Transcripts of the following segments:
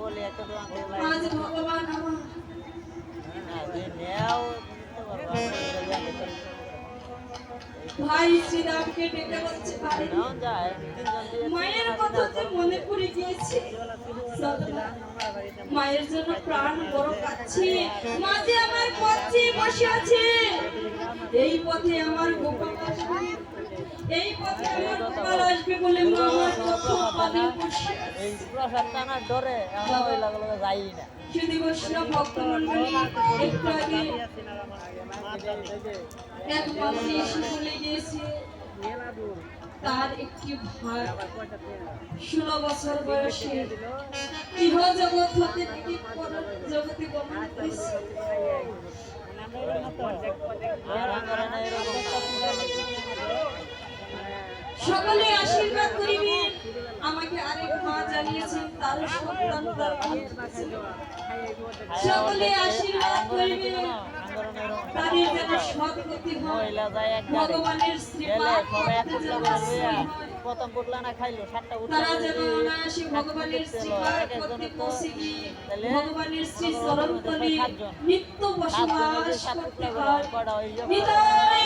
আজ ভগবান আমার ভাই শ্রীরামকে ডেকে বলছে ভাই মায়ের কথা যে মনে পড়ে গিয়েছে মায়ের জন্য প্রাণ বড় কাছে মাঝে আমার পথে বসে আছে এই পথে আমার গোপাল আসবে এই পথে আমার গোপাল আসবে বলে মা আমার পথ পানে বসে এই প্রসাদ টানার ডরে আমার ওই লাগলো যাই না শুধু বৈষ্ণব ভক্তমণ্ডলী একটু আগে এক মাসে এসে চলে গিয়েছে তার একটি ভাই 16 বছর বয়সে ইহ জগৎ হতে থেকে পর জগতে গমন করেছে সকলে আশীর্বাদ করিবেন আমাকে আরেক মা জানিয়েছেন তার সন্তান তার সকলে আশীর্বাদ করিবেন তাদের যেন সদ্গতি হয় ভগবানের শ্রীপাদ প্রথম পুটলা না খাইলো 7টা তারা যেন অনায়াসে ভগবানের শ্রীপাদ করতে পৌঁছে গিয়ে ভগবানের শ্রী চরণতলে নিত্য বসবাস করতে পারে নিতাই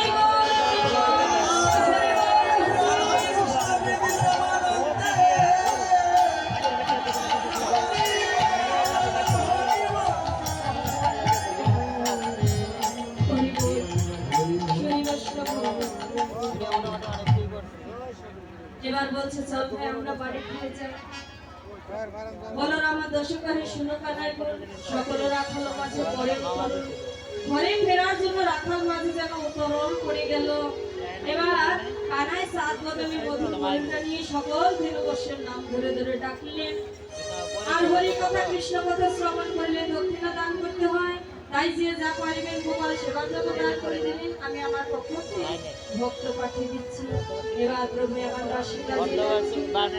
এবার বলছে চল ভাই আমরা বাড়ি ফিরে যাই বলার আমার দর্শকারে শুনো কানাই সকল রাখাল মাঝে পরে ঘরে ফেরার জন্য রাখাল মাঝে যেন উত্তরণ করে গেল এবার কানাই সাত বদলে মধুর মহিলা নিয়ে সকল ধেনুবর্ষের নাম ধরে ধরে ডাকলেন আর হরি কথা কৃষ্ণ কথা শ্রবণ করলে দক্ষিণা দান করতে হয় তাই যে যা পারিবেন গোপাল সেবার জন্য দান করে দিলেন আমি আমার পক্ষ থেকে ভক্ত পাঠিয়ে দিচ্ছি এবার প্রভু আমার আশীর্বাদ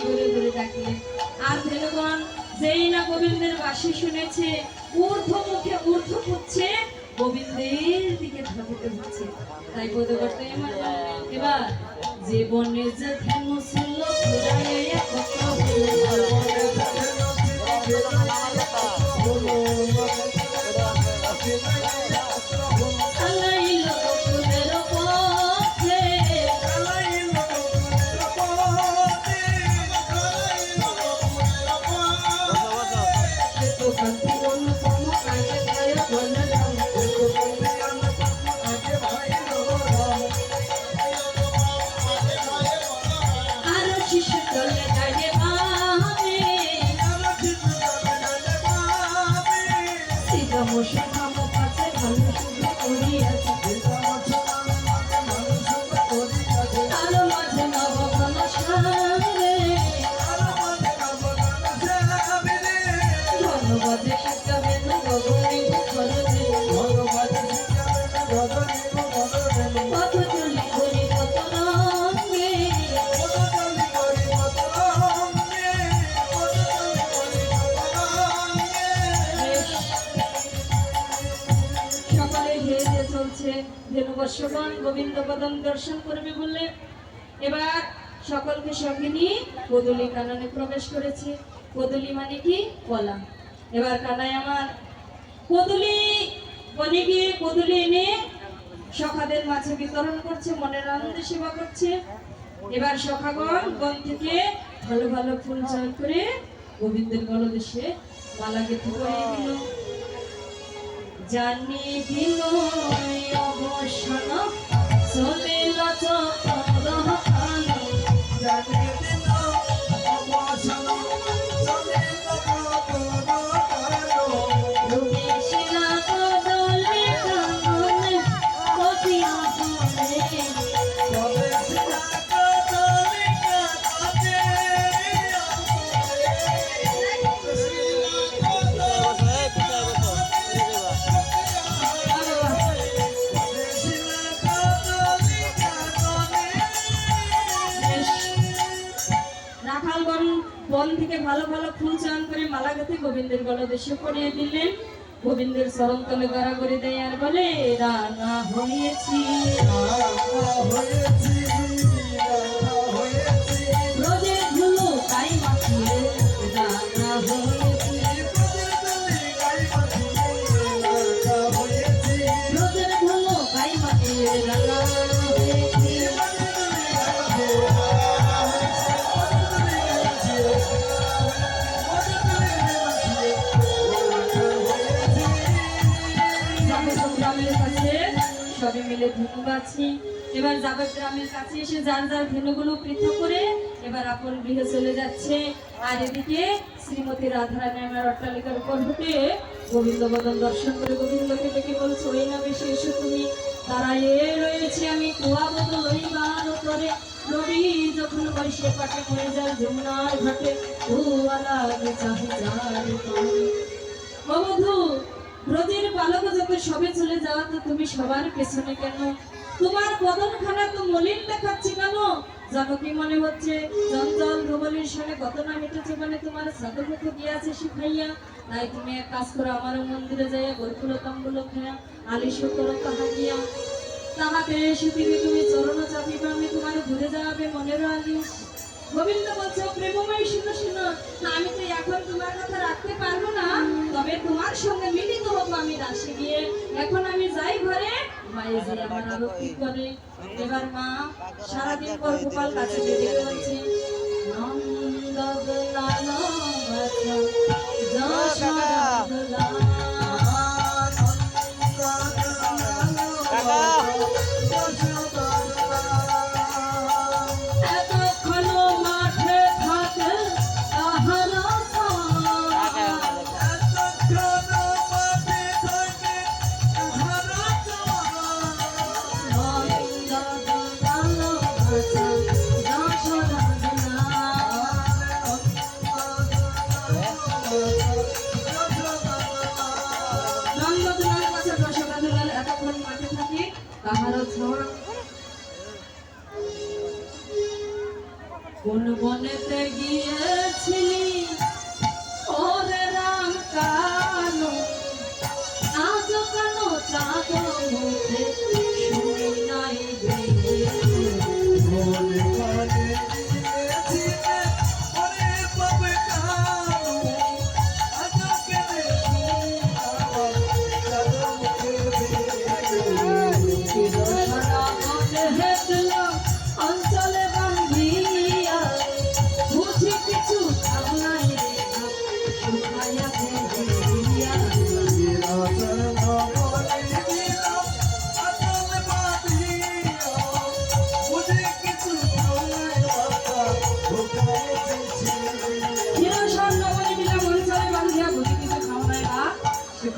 ঘুরে ঘুরে ডাকলেন। আর ধেনুগণ যেই না গোবিন্দের বাঁশি শুনেছে, ঊর্ধ্ব মুখে ঊর্ধ্ব পুচ্ছে গোবিন্দের দিকে ধাবিত হচ্ছে। তাই বোধ করতে এবার যে বনে যে ধেনু ছিল ঘুরাইয়া কত ধেনুবর্ষগণ গোবিন্দ পদম দর্শন করবে বললে এবার সকলকে সঙ্গে নিয়ে কদলি কাননে প্রবেশ করেছে। কদলি মানে কি? কলা। এবার কানাই আমার কদলি বনে গিয়ে কদলি এনে সখাদের মাঝে বিতরণ করছে, মনের আনন্দে সেবা করছে। এবার সখাগণ বন থেকে ভালো ভালো ফুল চয়ন করে গোবিন্দের গলদেশে মালা গেঁথে পরিয়ে দিল। জানি দিল অবসান চলিল চক্রধান, জানি দিল অবসান চলিল চক্রধান, রূপে শিলা কদলে কাননে কতিয়া পড়ে, রূপে শিলা কদলে কাননে বন থেকে ভালো ভালো ফুল চয়ন করে মালা গেঁথে গোবিন্দের গলদেশে পরিয়ে দিলেন। গোবিন্দের চরণ তলে গড়া করে দেয় আর বলে রানা হয়েছি রোজের ধুলো তাই মাখিয়ে রানা হয়েছি, রোজের ধুলো তাই মাখিয়ে রানা হয়েছি। সবে মিলে ধেনু বাছি এবার যাবে গ্রামের কাছে এসে যার যার ধেনুগুলো পৃথক করে এবার আপন গৃহে চলে যাচ্ছে। আর এদিকে শ্রীমতী রাধারানী আমার অট্টালিকার উপর হতে গোবিন্দ বদন দর্শন করে গোবিন্দকে ডেকে বলছে, ওই না বেশি এসো তুমি, দাঁড়াইয়ে রয়েছে আমি কুয়া বদল লইবার করে, নদী যখন বৈশে পাটে মরে যায় যমুনার ঘাটে, কুয়ালাগে চাহে যারে পারে। ও বন্ধু, ব্রজের বালক যখন সবে চলে যাওয়া তো তুমি সবার পেছনে কেন? তোমার বদনখানা তো মলিন দেখাচ্ছে কেন? জানো কি মনে হচ্ছে? জঞ্জল ধবলির সঙ্গে কত না মিটেছে, মানে তোমার সাধক গিয়াছে শিখাইয়া। তাই তুমি এক কাজ করো, আমার মন্দিরে যাইয়া গোলফুল তাম্বুল খায়া আলিশ করো তাহা গিয়া, তাহাতে সুতিবে তুমি চরণ চাপিবে, আমি তোমার ঘুরে যাবে মনের আলিশ। গোবিন্দ বলছে, প্রেমময় শুনো শুনো, আমি তো এখন তোমার কথা রাখতে পারবো না, তবে তোমার সঙ্গে মিলিত হবো আমি রাশি গিয়ে। এখন আমি যাই ঘরে, মায়ে যে আমার আরতি করে। এবার মা সারাদিন পর গোপাল কাছে বেরিয়ে বলছে, নন্দ লাল বাছা যশোদা লাল কোন বনেতে গিয়ে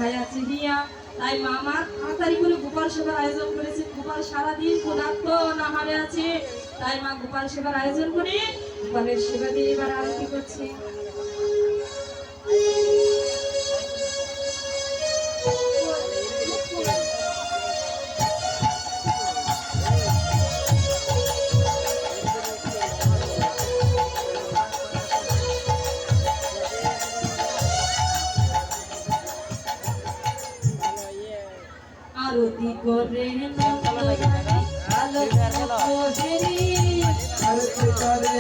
কোথায় আছে হিয়া। তাই মামা তাড়াতাড়ি করে গোপাল সেবার আয়োজন করেছে। গোপাল সারাদিন ক্ষুধার্ত অনাহারে আছে, তাই মা গোপাল সেবার আয়োজন করে গোপালের সেবা দিয়ে এবার আরতি করছে। আরতি করে নন্দরানী আলোক হেরি, আরতি করে